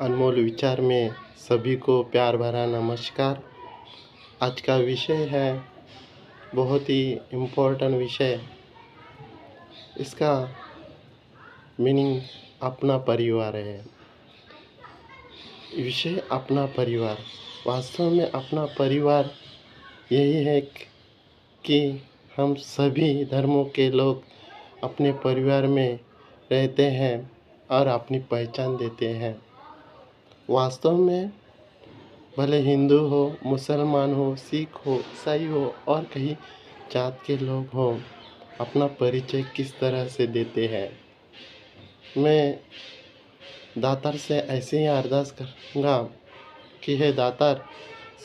अनमोल विचार में सभी को प्यार भरा नमस्कार। आज का विषय है बहुत ही इम्पोर्टेंट विषय। इसका मीनिंग अपना परिवार है। विषय अपना परिवार। वास्तव में अपना परिवार यही है कि हम सभी धर्मों के लोग अपने परिवार में रहते हैं और अपनी पहचान देते हैं। वास्तव में भले हिंदू हो, मुसलमान हो, सिख हो, ईसाई हो और कई जात के लोग हो, अपना परिचय किस तरह से देते हैं। मैं दातार से ऐसे ही अरदास करूँगा कि हे दातार,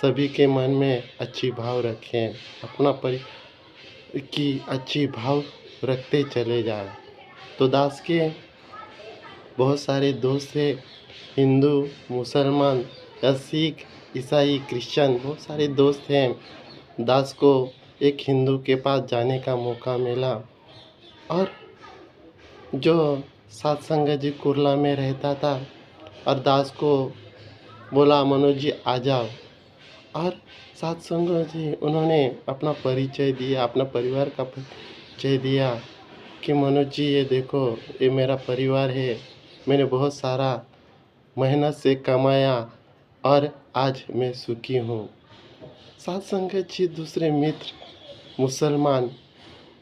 सभी के मन में अच्छी भाव रखें, अपना की अच्छी भाव रखते चले जाएं। तो दास के बहुत सारे दोस्त हैं, हिंदू, मुसलमान या सिख, ईसाई, क्रिश्चियन, बहुत सारे दोस्त हैं। दास को एक हिंदू के पास जाने का मौका मिला और जो सत्संग जी कुर्ला में रहता था और दास को बोला, मनोज जी आ जाओ। और सत्संग जी उन्होंने अपना परिचय दिया, अपना परिवार का परिचय दिया कि मनोज जी ये देखो, ये मेरा परिवार है, मैंने बहुत सारा मेहनत से कमाया और आज मैं सुखी हूँ। सत्संग जी दूसरे मित्र मुसलमान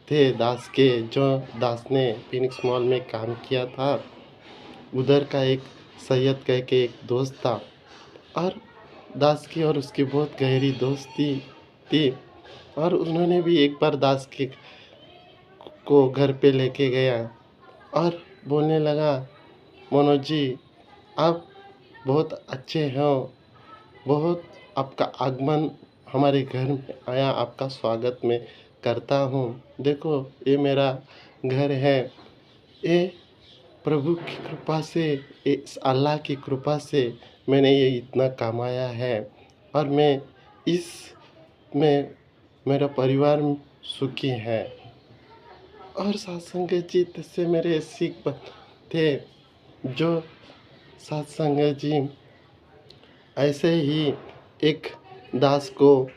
थे दास के, जो दास ने फिनिक्स मॉल में काम किया था। उधर का एक सैयद कह के एक दोस्त था और दास की और उसकी बहुत गहरी दोस्ती थी। और उन्होंने भी एक बार दास के को घर पे लेके गया और बोलने लगा, मनोज जी आप बहुत अच्छे हो, बहुत आपका आगमन हमारे घर में आया, आपका स्वागत मैं करता हूँ। देखो ये मेरा घर है, ये प्रभु की कृपा से, इस अल्लाह की कृपा से मैंने ये इतना कमाया है और मैं इस में मेरा परिवार सुखी है। और सत्संग जी से मेरे सिख थे, जो सत्संग जी ऐसे ही एक दास को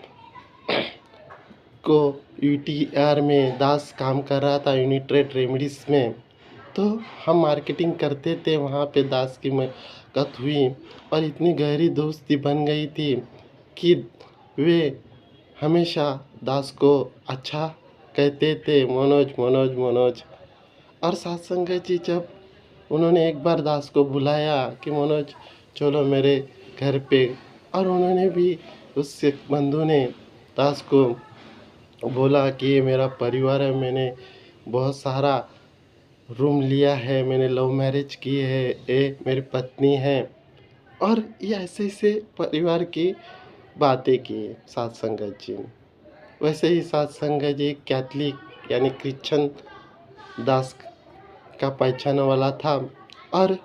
यूटीआर में दास काम कर रहा था, यूनिट्रेड रेमेडीज में। तो हम मार्केटिंग करते थे, वहाँ पे दास की मुलाकात हुई और इतनी गहरी दोस्ती बन गई थी कि वे हमेशा दास को अच्छा कहते थे, मनोज मनोज मनोज। और सत्संग जी जब उन्होंने एक बार दास को बुलाया कि मनोज चलो मेरे घर पे, और उन्होंने भी उस सिख बंधु ने दास को बोला कि ये मेरा परिवार है, मैंने बहुत सारा रूम लिया है, मैंने लव मैरिज की है, ये मेरी पत्नी है। और ये ऐसे ऐसे परिवार की बातें की सत्संग जी। वैसे ही सत्संग जी कैथलिक यानी क्रिश्चियन दास का पहचान वाला था और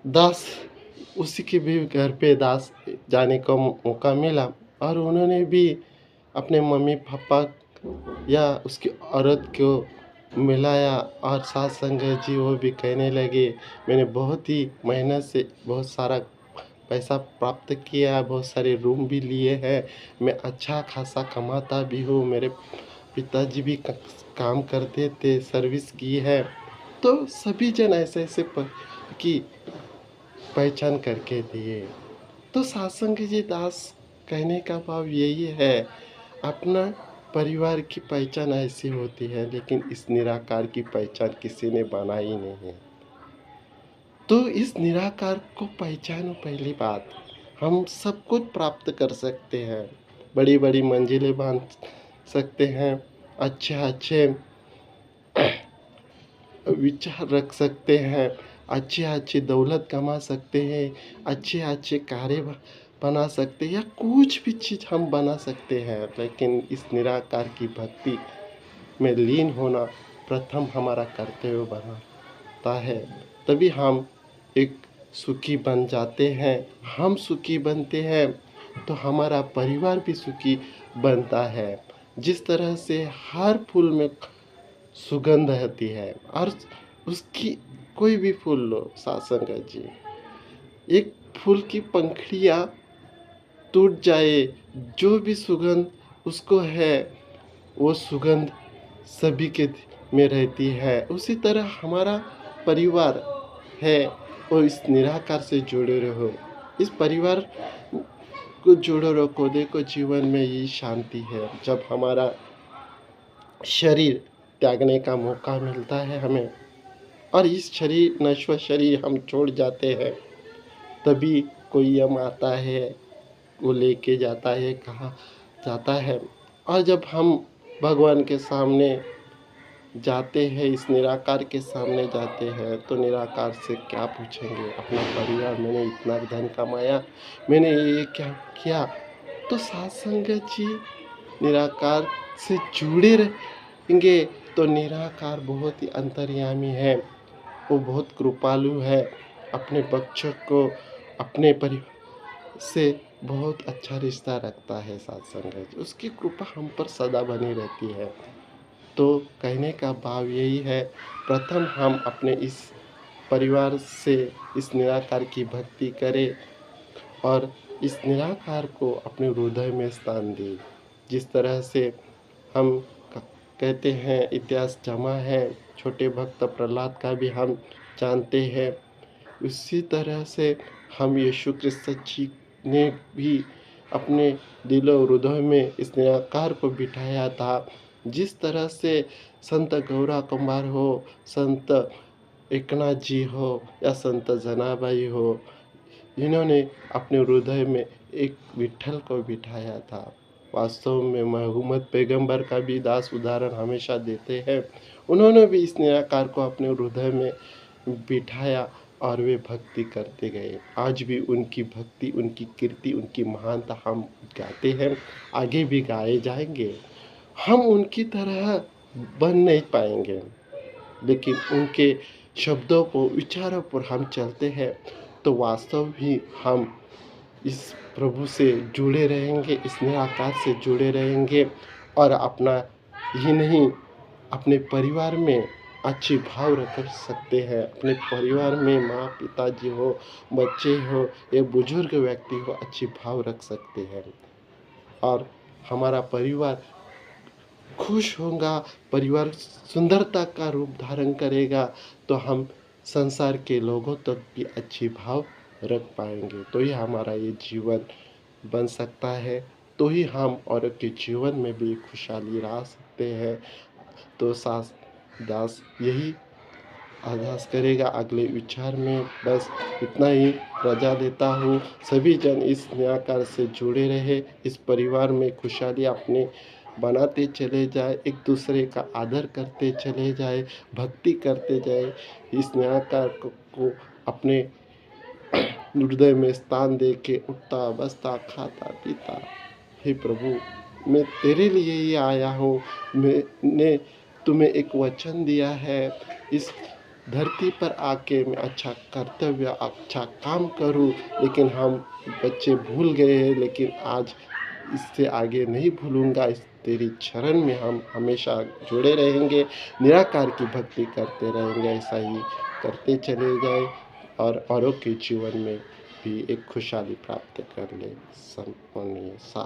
दास उसी के भी घर पे दास जाने का मौका मिला और उन्होंने भी अपने मम्मी पापा या उसकी औरत को मिलाया। और सत्संग जी वो भी कहने लगे, मैंने बहुत ही मेहनत से बहुत सारा पैसा प्राप्त किया, बहुत सारे रूम भी लिए हैं, मैं अच्छा खासा कमाता भी हूँ, मेरे पिताजी भी काम करते थे, सर्विस की है। तो सभी जन ऐसे ऐसे की पहचान करके दिए। तो सत्संग जी दास कहने का भाव यही है, अपना परिवार की पहचान ऐसी होती है, लेकिन इस निराकार की पहचान किसी ने बनाई नहीं है। तो इस निराकार को पहचानो। पहली बात, हम सब कुछ प्राप्त कर सकते हैं, बड़ी बड़ी मंजिलें बांध सकते हैं, अच्छे अच्छे विचार रख सकते हैं, अच्छी अच्छी दौलत कमा सकते हैं, अच्छे अच्छे कार्य बना सकते हैं, या कुछ भी चीज़ हम बना सकते हैं। लेकिन इस निराकार की भक्ति में लीन होना प्रथम हमारा कर्तव्य बनाता है, तभी हम एक सुखी बन जाते हैं। हम सुखी बनते हैं तो हमारा परिवार भी सुखी बनता है। जिस तरह से हर फूल में सुगंध होती है और उसकी कोई भी फूल लो सत्संग जी, एक फूल की पंखुड़ियाँ टूट जाए, जो भी सुगंध उसको है, वो सुगंध सभी के में रहती है। उसी तरह हमारा परिवार है, वो इस निराकार से जुड़े रहो। इस परिवार को जुड़े रखो। देखो, जीवन में ये शांति है। जब हमारा शरीर त्यागने का मौका मिलता है हमें, और इस शरीर नश्वर शरीर हम छोड़ जाते हैं, तभी कोई यम आता है, वो लेके जाता है, कहाँ जाता है। और जब हम भगवान के सामने जाते हैं, इस निराकार के सामने जाते हैं, तो निराकार से क्या पूछेंगे? अपना परिवार, मैंने इतना धन कमाया, मैंने ये क्या किया? तो साथ संगत जी निराकार से जुड़े रहेंगे, तो निराकार बहुत ही अंतर्यामी है, वो बहुत कृपालु है। अपने बच्चों को अपने परिवार से बहुत अच्छा रिश्ता रखता है। साथ संगत जी, उसकी कृपा हम पर सदा बनी रहती है। तो कहने का भाव यही है, प्रथम हम अपने इस परिवार से इस निराकार की भक्ति करें, और इस निराकार को अपने हृदय में स्थान दें। जिस तरह से हम कहते हैं, इतिहास जमा है, छोटे भक्त प्रहलाद का भी हम जानते हैं। उसी तरह से हम यीशु क्रिस्त जी ने भी अपने दिलो हृदय में इस निराकार को बिठाया था। जिस तरह से संत गौरा कुमार हो, संत एकनाथ जी हो, या संत जनाबाई हो, इन्होंने अपने हृदय में एक विठ्ठल को बिठाया था। वास्तव में मोहम्मद पैगंबर का भी दास उदाहरण हमेशा देते हैं। उन्होंने भी इस निराकार को अपने हृदय में बिठाया, और वे भक्ति करते गए। आज भी उनकी भक्ति, उनकी कीर्ति, उनकी महानता हम गाते हैं, आगे भी गाए जाएंगे। हम उनकी तरह बन नहीं पाएंगे, लेकिन उनके शब्दों को, विचारों पर हम चलते हैं, तो वास्तव ही हम इस प्रभु से जुड़े रहेंगे, इस निराकार से जुड़े रहेंगे, और अपना ही नहीं, अपने परिवार में अच्छे भाव रख सकते हैं। अपने परिवार में माँ पिताजी हो, बच्चे हो, या बुजुर्ग व्यक्ति हो, अच्छे भाव रख सकते हैं। और हमारा परिवार खुश होगा, परिवार सुंदरता का रूप धारण करेगा, तो हम संसार के लोगों तक भी अच्छी भाव रख पाएंगे। तो ही हमारा ये जीवन बन सकता है, तो ही हम और के जीवन में भी खुशहाली ला सकते हैं। तो सास दास यही अरदास करेगा अगले विचार में। बस इतना ही रजा देता हूँ। सभी जन इस निराकार से जुड़े रहे, इस परिवार में खुशहाली अपने बनाते चले जाए, एक दूसरे का आदर करते चले जाए, भक्ति करते जाए, इस निराकार को अपने हृदय में स्थान दे के उठता बसता खाता पीता। हे प्रभु, मैं तेरे लिए ही आया हूँ। मैंने तुम्हें एक वचन दिया है, इस धरती पर आके मैं अच्छा कर्तव्य, अच्छा काम करूँ, लेकिन हम बच्चे भूल गए हैं। लेकिन आज इससे आगे नहीं भूलूंगा। इस तेरी चरण में हम हमेशा जुड़े रहेंगे, निराकार की भक्ति करते रहेंगे। ऐसा ही करते चले जाए, और औरों के जीवन में भी एक खुशहाली प्राप्त कर ले। संपूर्ण सा